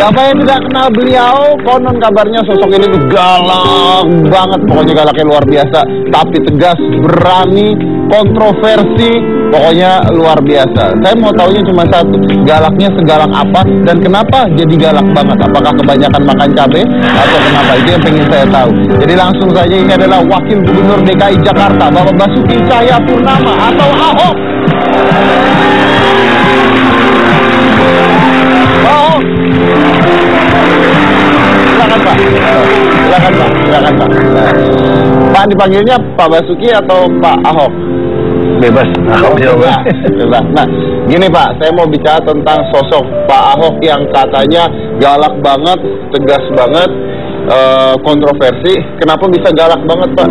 Bapak yang tidak kenal beliau, konon kabarnya sosok ini tuh galak banget. Pokoknya galaknya luar biasa, tapi tegas, berani, kontroversi, pokoknya luar biasa. Saya mau taunya cuma satu, galaknya segalak apa dan kenapa jadi galak banget? Apakah kebanyakan makan cabai atau kenapa? Itu yang pengen saya tahu. Jadi langsung saja, ini adalah Wakil Gubernur DKI Jakarta, Bapak Basuki Cahayapurnama atau Ahok. Ahok. Silakan Pak. Silakan Pak. Silakan Pak. Nah, Pak dipanggilnya Pak Basuki atau Pak Ahok? Bebas. Bebas. Nah, gini Pak, saya mau bicara tentang sosok Pak Ahok yang katanya galak banget, tegas banget, kontroversi. Kenapa bisa galak banget Pak?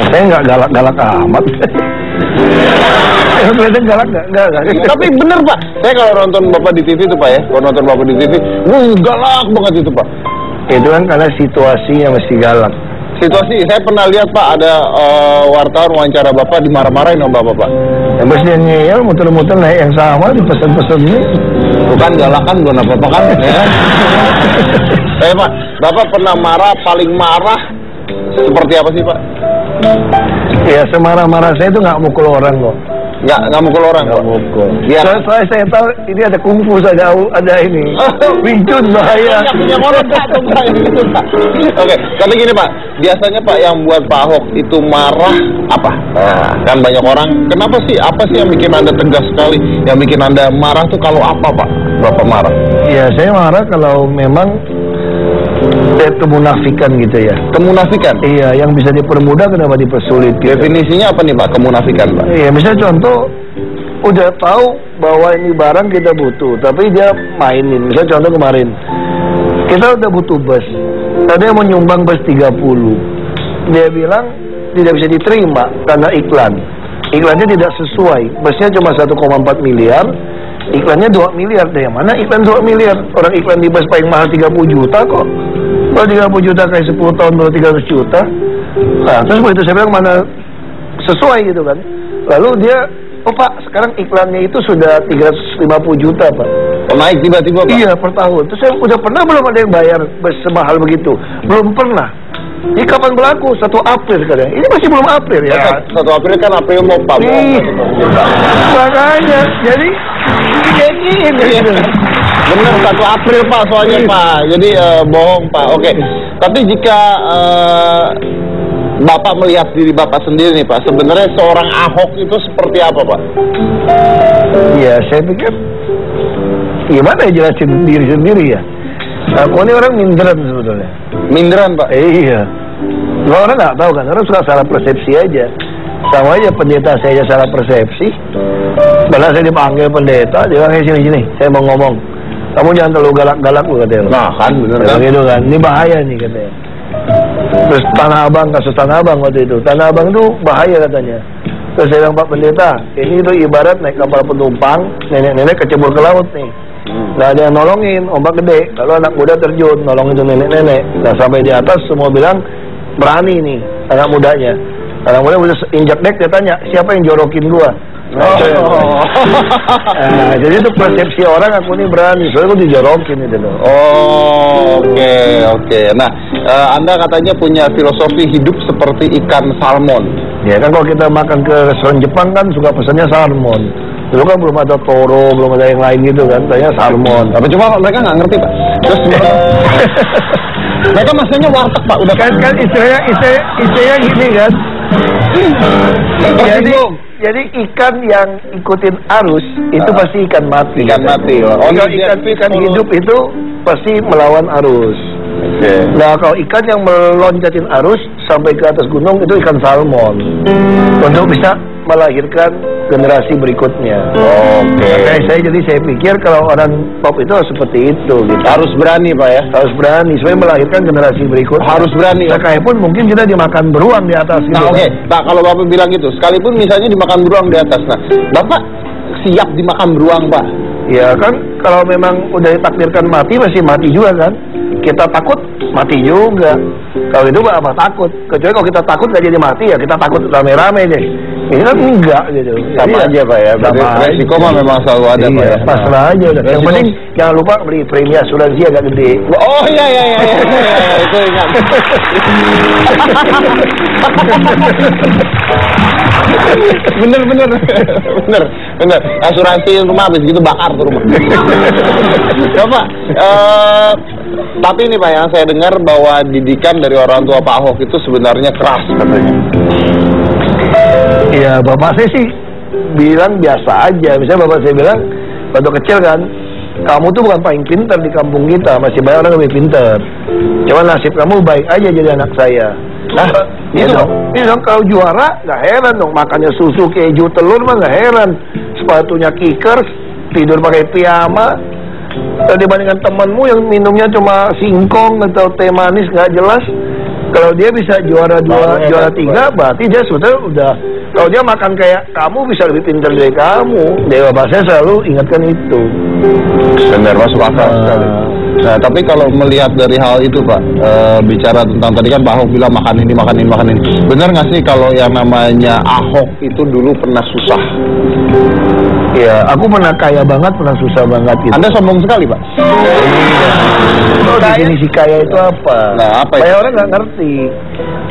Saya nggak galak-galak amat. Kelihatan galak nggak? Tapi bener Pak, saya kalau nonton Bapak di TV itu Pak ya, kalau nonton Bapak di TV, galak banget itu Pak. Itu kan karena situasinya mesti galak. Situasi, saya pernah lihat Pak, ada wartawan wawancara Bapak dimarah-marahin sama Bapak Pak. Habis dia ngeyel, muter-muter naik yang sama, dipesan-pesan ini. Bukan galakan, bukan apa-apa kan? Ya. Pak, Bapak pernah marah, paling marah seperti apa sih Pak? Ya semarah-marah saya itu nggak mukul orang kok. Nggak mukul orang kok? Nggak mukul. Ya. Soalnya saya tahu ini ada kungfu, ada ini. Wing Chun bahaya. Punya orang Pak. Oke, tapi gini Pak, biasanya Pak yang buat Pak Ahok itu marah apa? Nah, kan banyak orang, kenapa sih? Apa sih yang bikin Anda tegas sekali? Yang bikin Anda marah tuh kalau apa Pak? Bapak marah? Ya saya marah kalau memang kemunafikan gitu ya. Kemunafikan? Iya, yang bisa dipermudah kenapa dipersulit gitu. Definisinya apa nih Pak, kemunafikan Pak? Iya, misalnya contoh, udah tahu bahwa ini barang kita butuh, tapi dia mainin. Misalnya contoh kemarin, kita udah butuh bus, tadi mau nyumbang bus 30. Dia bilang tidak bisa diterima karena iklan. Iklannya tidak sesuai, busnya cuma 1,4 miliar, iklannya 2 miliar. Dari mana iklan 2 miliar? Orang iklan di bus paling mahal 30 juta kok. Kalau 30 juta kayak 10 tahun baru 300 juta. Nah, terus begitu saya bilang mana sesuai gitu kan. Lalu dia, oh Pak, sekarang iklannya itu sudah 350 juta Pak. Oh, naik tiba-tiba Pak? Iya, per tahun. Terus saya udah pernah belum ada yang bayar semahal begitu? Belum pernah. Ini kapan berlaku? 1 April katanya. Ini masih belum April ya. 1 April kan April mau Pak. Makanya, jadi kayak gini. Bener 1 April Pak soalnya Pak. Jadi bohong Pak. Oke. Tapi jika Bapak melihat diri Bapak sendiri nih Pak, sebenarnya seorang Ahok itu seperti apa Pak? Ya saya pikir gimana ya jelasin diri sendiri ya. Aku ini orang minderan sebetulnya. Minderan Pak? Iya. Orang nggak tahu kan, orang suka salah persepsi aja. Sama aja pendeta saya salah persepsi. Malah saya dipanggil pendeta, dia bilang sini, saya mau ngomong. Kamu jangan terlalu galak-galak lu katanya. Nah kan bener kan? Gitu kan, ini bahaya nih katanya. Terus Tanah Abang, kasus Tanah Abang waktu itu. Tanah Abang itu bahaya katanya. Terus saya bilang, Pak Pendeta, ini tuh ibarat naik kapal penumpang, nenek-nenek kecebur ke laut nih. Nggak ada yang nolongin, ombak gede. Lalu anak muda terjun, nolongin tuh nenek-nenek. Nah sampai di atas semua bilang, berani nih anak mudanya. Anak muda udah injak dek, dia tanya, siapa yang jorokin gua? Nah, jadi itu persepsi orang, aku ini berani, soalnya aku dijorokin itu loh. Oke. Nah, Anda katanya punya filosofi hidup seperti ikan salmon. Ya kan kalau kita makan ke restoran Jepang kan suka pesannya salmon. Dulu kan belum ada toro, belum ada yang lain gitu kan, tanya salmon. Tapi cuma mereka nggak ngerti Pak. Terus mereka maksudnya warteg Pak, udah kan istilahnya gini kan. Jadi ikan yang ikutin arus itu pasti ikan mati. Ikan mati. Kalau ikan hidup itu pasti melawan arus. Okay. Nah kalau ikan yang meloncatin arus sampai ke atas gunung itu ikan salmon. Untuk bisa melahirkan generasi berikutnya. Oke. Jadi saya pikir kalau orang pop itu harus seperti itu gitu. Harus berani Pak ya. Harus berani supaya melahirkan generasi berikutnya. Harus berani. Sekalipun mungkin kita dimakan beruang di atas gitu. Nah oke. Nah kalau Bapak bilang gitu, sekalipun misalnya dimakan beruang di atas, nah Bapak siap dimakan beruang Pak? Ya kan kalau memang udah ditakdirkan mati masih mati juga kan. Kita takut mati juga. Kalau itu apa takut? Kecuali kalau kita takut gak jadi mati ya kita takut rame-rame deh. Ini kan enggak gitu. Sama aja Pak ya, berarti resiko mah memang selalu ada Pak ya. Pasrah aja udah. Yang penting jangan lupa beli premi asuransi agak gede. Oh iya itu ingat. bener. Asuransi rumah habis gitu bakar tuh rumah. Ya Pak, tapi ini Pak yang saya dengar bahwa didikan dari orang tua Pak Ahok itu sebenarnya keras katanya. Iya, bapak saya sih bilang biasa aja. Misalnya bapak saya bilang, waktu kecil kan, kamu tuh bukan paling pintar di kampung kita, masih banyak orang lebih pintar. Cuma nasib kamu baik aja jadi anak saya. Nah, ini dong kalau juara, nggak heran dong. Makannya susu, keju, telur mah nggak heran. Sepatunya kickers, tidur pakai piyama. Dibandingkan temanmu yang minumnya cuma singkong atau teh manis nggak jelas. Kalau dia bisa juara 2, juara 3, berarti dia sudah udah. Kalau dia makan kayak kamu bisa lebih pintar dari kamu. Dewa Bapak saya selalu ingatkan itu. Benar, masuk akal sekali. Nah, tapi kalau melihat dari hal itu Pak, bicara tentang tadi kan Pak Ahok bilang makan ini. Benar nggak sih kalau yang namanya Ahok itu dulu pernah susah? Ya, aku pernah kaya banget, pernah susah banget gitu. Anda sombong sekali Pak. Definisi kaya itu apa? Nah, apa itu? Banyak orang nggak ngerti.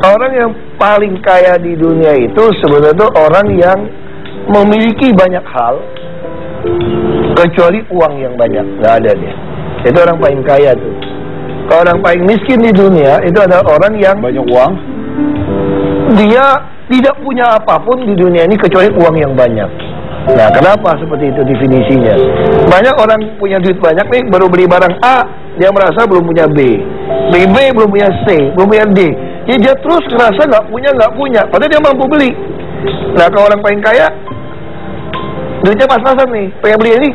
Orang yang paling kaya di dunia itu sebenarnya itu orang yang memiliki banyak hal, kecuali uang yang banyak, nggak ada dia. Itu orang paling kaya tuh. Kalau orang paling miskin di dunia itu adalah orang yang banyak uang, dia tidak punya apapun di dunia ini kecuali uang yang banyak. Nah, kenapa seperti itu definisinya? Banyak orang punya duit banyak nih, baru beli barang A, dia merasa belum punya B. Beli B belum punya C, belum punya D. Jadi dia terus ngerasa nggak punya, padahal dia mampu beli. Nah, kalau orang paling kaya, duitnya pas-pasan nih, pengen beli ini,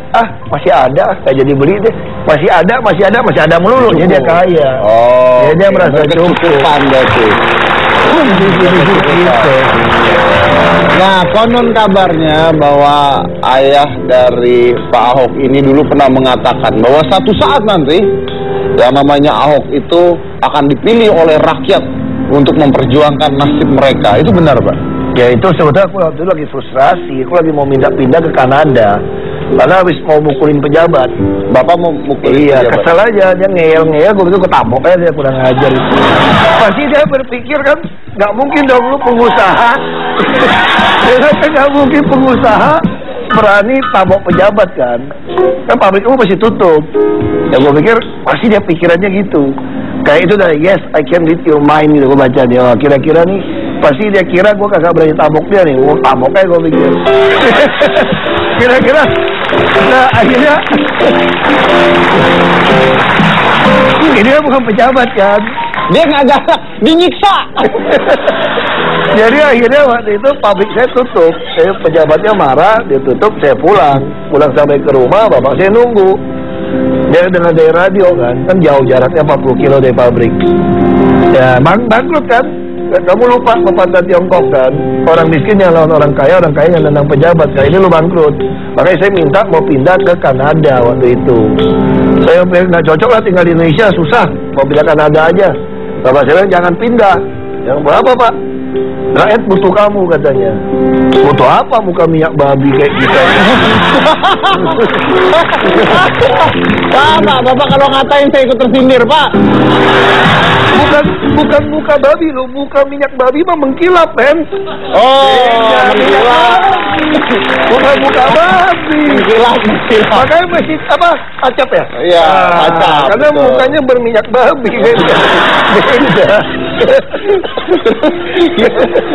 masih ada, nggak jadi beli deh. Masih ada melulu, jadi dia kaya. Oh, jadi dia merasa cukup. Nah, konon kabarnya bahwa ayah dari Pak Ahok ini dulu pernah mengatakan bahwa satu saat nanti yang namanya Ahok itu akan dipilih oleh rakyat untuk memperjuangkan nasib mereka. Itu benar Pak? Ya itu sebetulnya aku waktu itu lagi frustrasi, aku lagi mau pindah ke Kanada. Karena habis mau mukulin pejabat. Bapak mau mukulin pejabat? Iya, kesel aja, dia ngeyel-ngeyel, gue itu ketabok aja, dia kurang ajar itu. Pasti dia berpikir kan, nggak mungkin dong lu pengusaha. Nggak mungkin pengusaha berani tabok pejabat kan. Kan pabrik kamu pasti tutup. Ya gue pikir, pasti dia pikirannya gitu. Kayak itu dah, yes, I can read your mind gitu, gue baca dia. Kira-kira nih, pasti dia kira gue kagak berani tabok dia nih. Tabok aja gue pikir. Kira-kira, nah akhirnya ini dia bukan pejabat kan, dia nggak galak, dinyiksa. Jadi akhirnya waktu itu pabrik saya tutup, pejabatnya marah, dia tutup, saya pulang sampai ke rumah, bapak saya nunggu. Dia dengar dari radio kan jauh jaraknya 40 kilo dari pabrik. Ya bangkrut kan. Kamu lupa pepatah Tiongkok kan, orang miskin yang lawan orang kaya yang nendang pejabat. Kali ini lu bangkrut. Makanya saya minta mau pindah ke Kanada waktu itu. Saya nggak cocok lah tinggal di Indonesia, susah. Mau pindah Kanada aja. Bapak saya bilang jangan pindah. Yang berapa Pak? Rakyat butuh kamu katanya. Butuh apa muka minyak babi kayak kita? Pak, Bapak kalau ngatain saya ikut tersindir Pak. Bukan muka babi loh, muka minyak babi mah mengkilap, men. Mengkilap. Bukan muka babi. Mengkilap. Makanya masih apa? Acap ya? Iya, acap. Karena betul. Mukanya berminyak babi kan. Beda.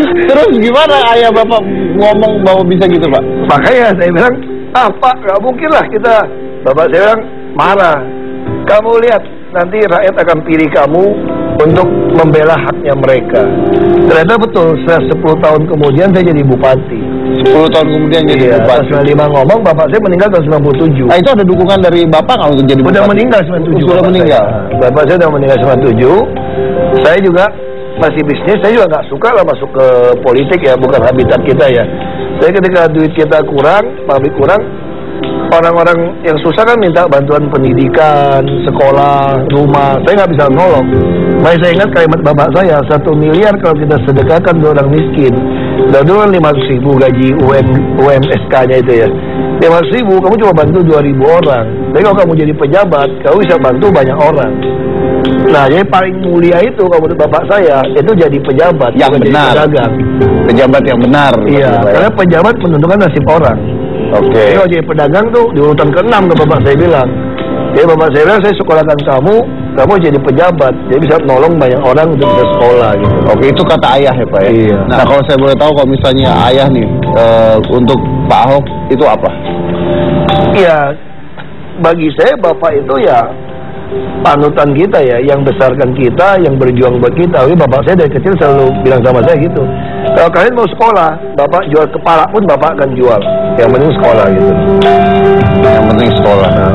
Terus gimana ayah Bapak ngomong bahwa bisa gitu Pak? Makanya saya bilang, Pak, gak mungkin lah kita. Bapak saya bilang, marah. Kamu lihat, nanti rakyat akan pilih kamu untuk membela haknya mereka. Ternyata betul, setelah 10 tahun kemudian saya jadi bupati. 10 tahun kemudian jadi bupati. Tahun 95 ngomong, bapak saya meninggal tahun 97. Nah, itu ada dukungan dari Bapak nggak untuk jadi bupati? Udah meninggal 97. Sudah meninggal. Bapak saya udah meninggal 97. Saya juga masih bisnis, saya juga nggak suka lah masuk ke politik ya, bukan habitat kita ya. Saya ketika duit kita kurang, pabrik kurang, orang-orang yang susah kan minta bantuan pendidikan, sekolah, rumah. Saya nggak bisa nolong. Makanya saya ingat kalimat bapak saya, 1 miliar kalau kita sedekahkan ke orang miskin, Dan dulu kan 500.000 gaji UMSK-nya itu ya. 500.000 kamu cuma bantu 2.000 orang. Tapi kalau kamu jadi pejabat, kamu bisa bantu banyak orang. Nah, jadi paling mulia itu kalau menurut bapak saya itu jadi pejabat yang benar. Jadi pedagang. Pejabat yang benar. Iya, karena pejabat menentukan nasib orang. Oke. Jadi kalau jadi pedagang tuh di urutan ke-6 ke bapak saya bilang. Jadi bapak saya bilang, saya sekolahkan kamu jadi pejabat, jadi bisa nolong banyak orang untuk bisa sekolah gitu. Oke, itu kata ayah ya Pak ya? Iya. Nah, kalau saya boleh tahu kalau misalnya ayah nih, untuk Pak Ahok itu apa? Iya, bagi saya bapak itu ya panutan kita ya, yang besarkan kita, yang berjuang buat kita. Jadi bapak saya dari kecil selalu bilang sama saya gitu, kalau kalian mau sekolah, bapak jual kepala pun bapak akan jual. Yang penting sekolah gitu. Yang penting sekolah. Nah,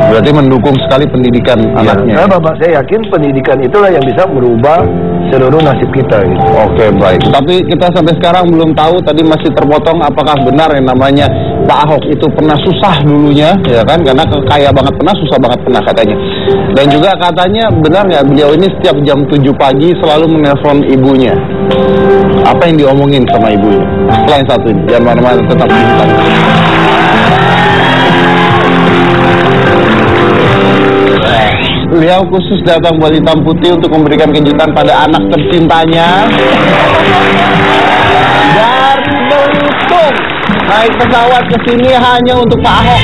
berarti mendukung sekali pendidikan anaknya. Karena bapak saya yakin pendidikan itulah yang bisa merubah seluruh nasib kita gitu. Oke, baik. Tapi kita sampai sekarang belum tahu, tadi masih terpotong apakah benar yang namanya Pak Ahok itu pernah susah dulunya, ya kan? Karena kaya banget pernah, susah banget pernah katanya. Dan juga katanya benar nggak beliau ini setiap jam 7 pagi selalu menelpon ibunya. Apa yang diomongin sama ibunya? Setelah yang satu ini, jangan mana-mana, tetap di Bintang. Beliau khusus datang buat Hitam Putih untuk memberikan kejutan pada anak tercintanya. Dari Belitung naik pesawat ke sini hanya untuk Pak Ahok.